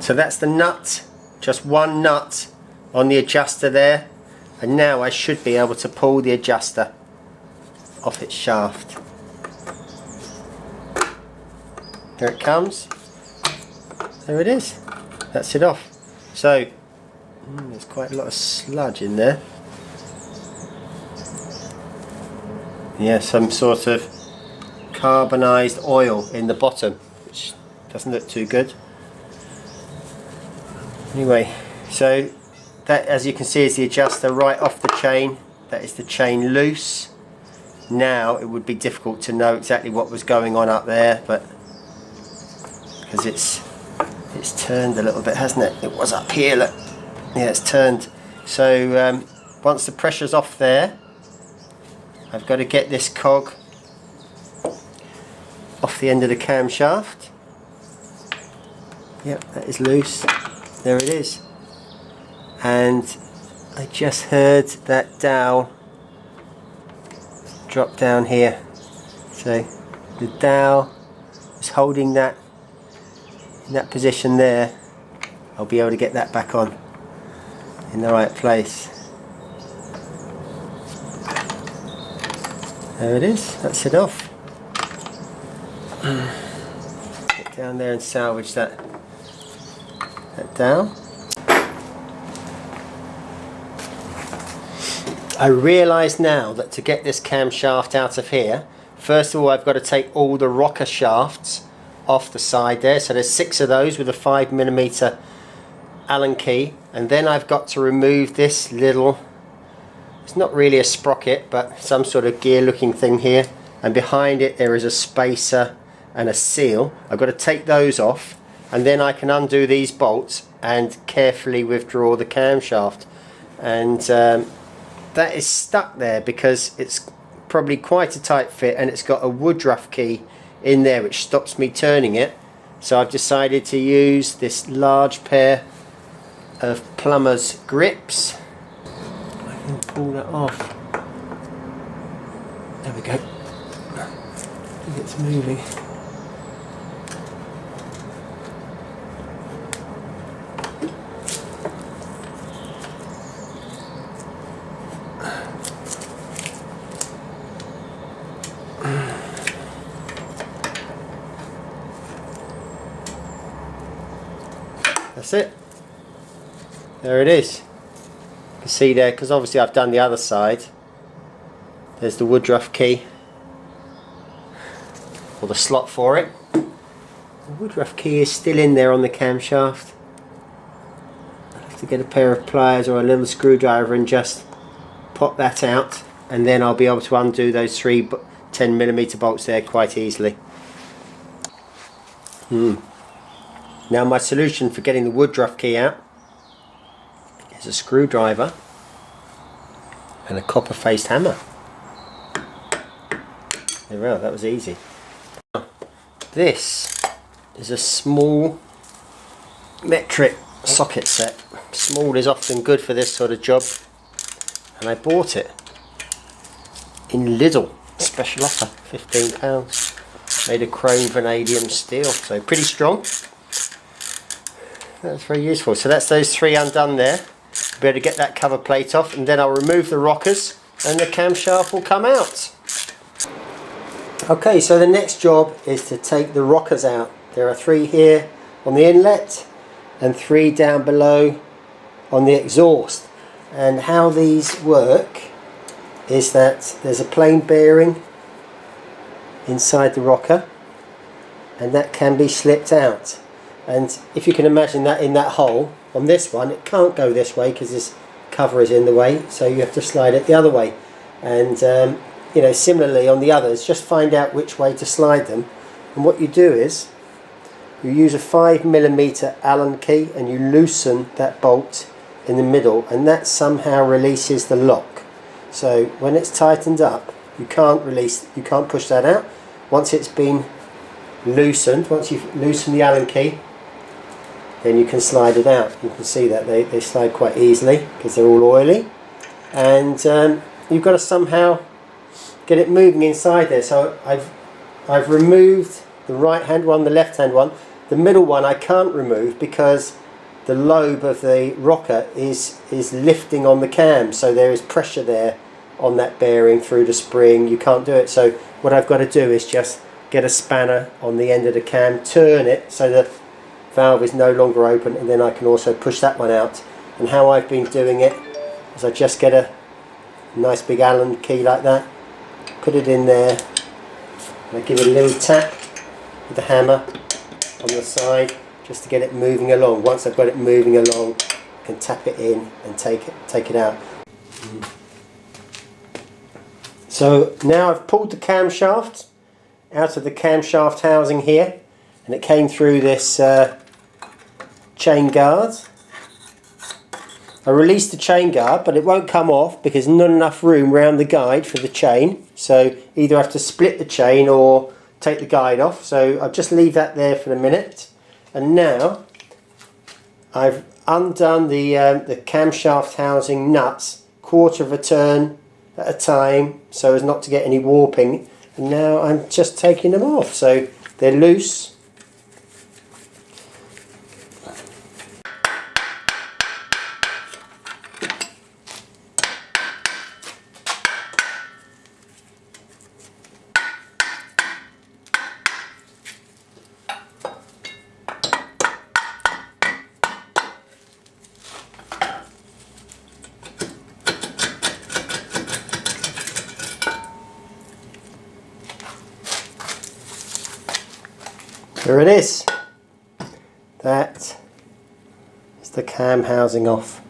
So that's the nut, just one nut on the adjuster there, and now I should be able to pull the adjuster off its shaft. Here it comes. There it is. That's it off. So there's quite a lot of sludge in there. Yeah, some sort of carbonized oil in the bottom, which doesn't look too good. Anyway, so that, as you can see, is the adjuster right off the chain. That is the chain loose. Now it would be difficult to know exactly what was going on up there, but because it's turned a little bit, hasn't it? It was up here, look. Yeah, it's turned. So once the pressure's off there, I've got to get this cog off the end of the camshaft. Yep, that is loose. There it is. And I just heard that dowel drop down here. So the dowel is holding that in that position there. I'll be able to get that back on in the right place. There it is, that's it off. Get down there and salvage that down. I realise now that to get this camshaft out of here, first of all I've got to take all the rocker shafts off the side there. So there's 6 of those with a 5mm Allen key, and then I've got to remove this little, it's not really a sprocket but some sort of gear looking thing here, and behind it there is a spacer and a seal. I've got to take those off, and then I can undo these bolts and carefully withdraw the camshaft. And that is stuck there because it's probably quite a tight fit, and it's got a woodruff key in there which stops me turning it. So I've decided to use this large pair of plumber's grips. I can pull that off. There we go. I think it's moving. That's it. There it is. You can see there, because obviously I've done the other side. There's the woodruff key, or the slot for it. The woodruff key is still in there on the camshaft. I'll have to get a pair of pliers or a little screwdriver and just pop that out, and then I'll be able to undo those 3 10mm bolts there quite easily. Now my solution for getting the woodruff key out is a screwdriver and a copper faced hammer. There we are, that was easy. This is a small metric socket set. Small is often good for this sort of job, and I bought it in Lidl, special offer, £15. Made of chrome vanadium steel, so pretty strong. That's very useful. So that's those 3 undone there. Be able to get that cover plate off, and then I'll remove the rockers and the camshaft will come out. Okay, so the next job is to take the rockers out. There are 3 here on the inlet and 3 down below on the exhaust. And how these work is that there's a plain bearing inside the rocker, and that can be slipped out. And if you can imagine that in that hole on this one, it can't go this way because this cover is in the way, so you have to slide it the other way. And you know, similarly on the others, just find out which way to slide them. And what you do is you use a 5mm Allen key and you loosen that bolt in the middle, and that somehow releases the lock. So when it's tightened up, you can't push that out. Once it's been loosened, once you've loosened the Allen key, then you can slide it out. You can see that they slide quite easily because they're all oily, and you've got to somehow get it moving inside there. So I've removed the right hand one, the left hand one, The middle one I can't remove because the lobe of the rocker is lifting on the cam, so there is pressure there on that bearing through the spring. You can't do it. So what I've got to do is just get a spanner on the end of the cam, turn it so the valve is no longer open, and then I can also push that one out. And how I've been doing it is I just get a nice big Allen key like that, put it in there, and I give it a little tap with the hammer on the side just to get it moving along. Once I've got it moving along, I can tap it in and take it out. So now I've pulled the camshaft out of the camshaft housing here, and it came through this chain guard. I released the chain guard, but it won't come off because there's not enough room around the guide for the chain, so either I have to split the chain or take the guide off. So I'll just leave that there for a minute, and now I've undone the camshaft housing nuts, quarter of a turn at a time so as not to get any warping, and now I'm just taking them off so they're loose. There it is. That is the cam housing off.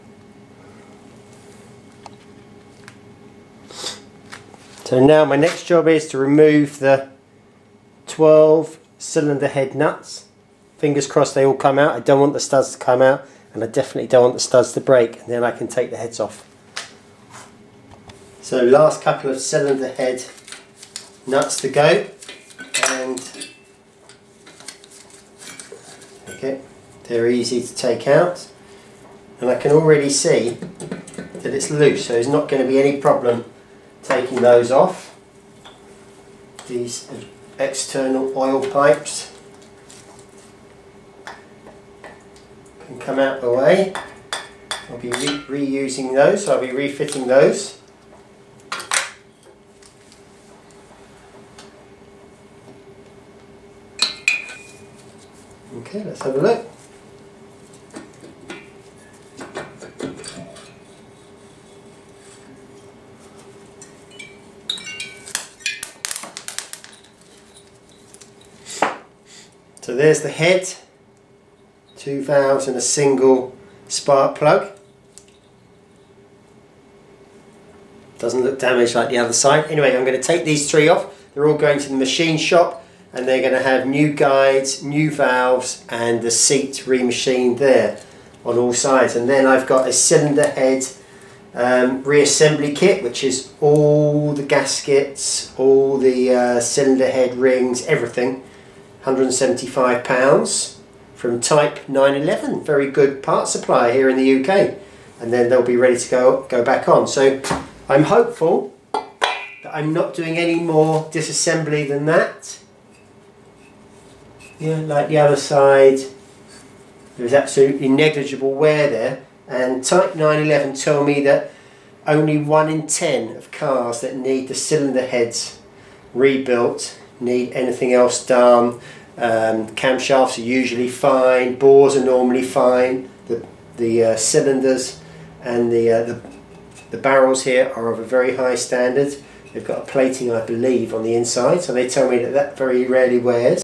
So now my next job is to remove the 12 cylinder head nuts. Fingers crossed they all come out. I don't want the studs to come out, and I definitely don't want the studs to break, and then I can take the heads off. So last couple of cylinder head nuts to go, and okay, they're easy to take out, and I can already see that it's loose, so there's not going to be any problem taking those off. These external oil pipes can come out the way. I'll be reusing those, so I'll be refitting those. Okay, let's have a look. So there's the head, 2 valves and a single spark plug. Doesn't look damaged like the other side. Anyway, I'm going to take these 3 off. They're all going to the machine shop, and they're going to have new guides, new valves, and the seat remachined there on all sides. And then I've got a cylinder head reassembly kit, which is all the gaskets, all the cylinder head rings, everything. £175 from Type 911. Very good part supply here in the UK. And then they'll be ready to go back on. So I'm hopeful that I'm not doing any more disassembly than that. Yeah, like the other side, there's absolutely negligible wear there, and Type 911 told me that only 1 in 10 of cars that need the cylinder heads rebuilt need anything else done. Camshafts are usually fine, bores are normally fine, the cylinders and the barrels here are of a very high standard. They've got a plating, I believe, on the inside, so they tell me that very rarely wears.